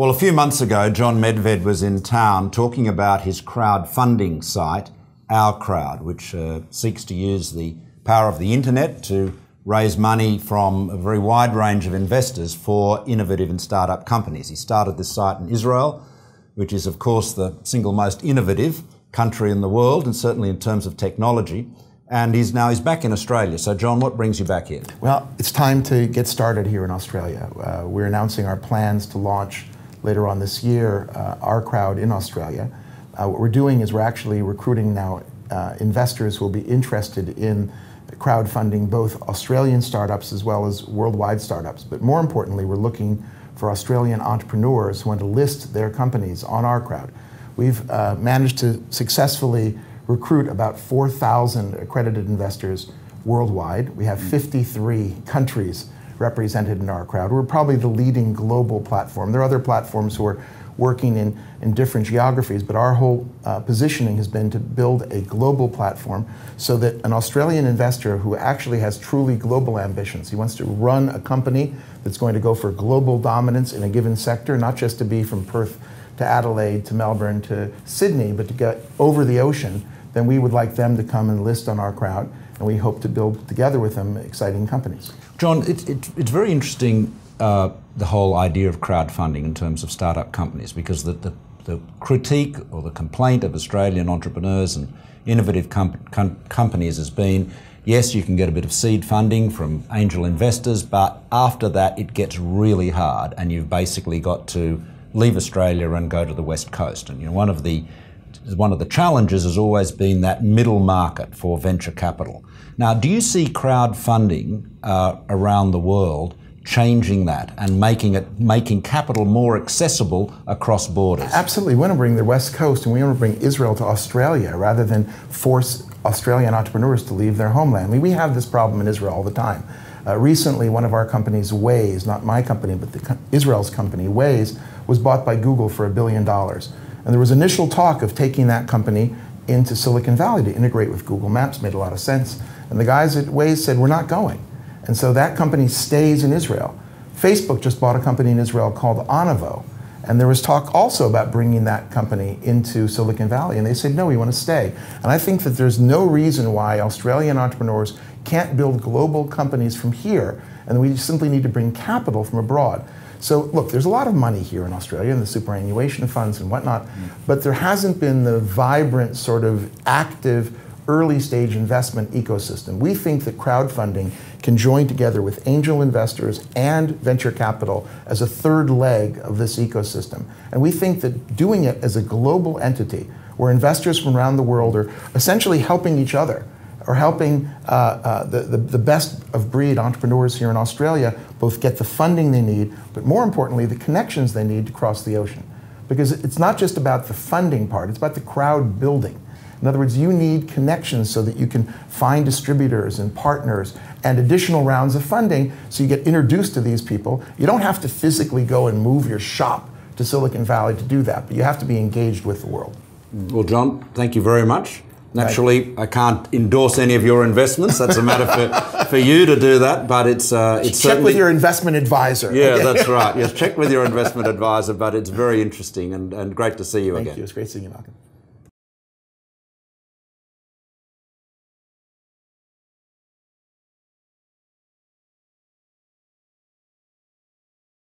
Well, a few months ago, Jon Medved was in town talking about his crowdfunding site, OurCrowd, which seeks to use the power of the internet to raise money from a very wide range of investors for innovative and startup companies. He started this site in Israel, which is, of course, the single most innovative country in the world, and certainly in terms of technology. And he's back in Australia. So, Jon, what brings you back here? Well, it's time to get started here in Australia. We're announcing our plans to launch later on this year OurCrowd in Australia. What we're doing is we're actually recruiting now investors who will be interested in crowdfunding both Australian startups as well as worldwide startups. But more importantly, we're looking for Australian entrepreneurs who want to list their companies on OurCrowd. We've managed to successfully recruit about 4,000 accredited investors worldwide. We have 53 countries represented in OurCrowd. We're probably the leading global platform. There are other platforms who are working in different geographies, but our whole positioning has been to build a global platform so that an Australian investor who actually has truly global ambitions, he wants to run a company that's going to go for global dominance in a given sector, not just to be from Perth to Adelaide to Melbourne to Sydney, but to get over the ocean, then we would like them to come and list on OurCrowd, and we hope to build together with them exciting companies. Jon, it's very interesting, the whole idea of crowdfunding in terms of startup companies, because the critique or the complaint of Australian entrepreneurs and innovative companies has been, yes, you can get a bit of seed funding from angel investors, but after that it gets really hard and you've basically got to leave Australia and go to the West Coast. And one of the challenges has always been that middle market for venture capital. Now, do you see crowdfunding around the world changing that and making capital more accessible across borders? Absolutely. We want to bring the West Coast and we want to bring Israel to Australia rather than force Australian entrepreneurs to leave their homeland. I mean, we have this problem in Israel all the time. Recently, one of our companies, Waze, not my company, but Israel's company, Waze, was bought by Google for $1 billion. And there was initial talk of taking that company into Silicon Valley to integrate with Google Maps. Made a lot of sense. And the guys at Waze said, we're not going. And so that company stays in Israel. Facebook just bought a company in Israel called Onavo. And there was talk also about bringing that company into Silicon Valley. And they said, no, we want to stay. And I think that there's no reason why Australian entrepreneurs can't build global companies from here. And we simply need to bring capital from abroad. So look, there's a lot of money here in Australia, in the superannuation funds and whatnot, but there hasn't been the vibrant sort of active early stage investment ecosystem. We think that crowdfunding can join together with angel investors and venture capital as a third leg of this ecosystem. And we think that doing it as a global entity where investors from around the world are essentially helping each other, or helping the best of breed entrepreneurs here in Australia both get the funding they need, but more importantly, the connections they need to cross the ocean. Because it's not just about the funding part, it's about the crowd building. In other words, you need connections so that you can find distributors and partners and additional rounds of funding so you get introduced to these people. You don't have to physically go and move your shop to Silicon Valley to do that, but you have to be engaged with the world. Well, Jon, thank you very much. Naturally, I can't endorse any of your investments. That's a matter for you to do that, but it's check with your investment advisor. Yeah, okay. That's right. Yes, check with your investment advisor, but it's very interesting and great to see you again. Thank you. It's great seeing you, Malcolm.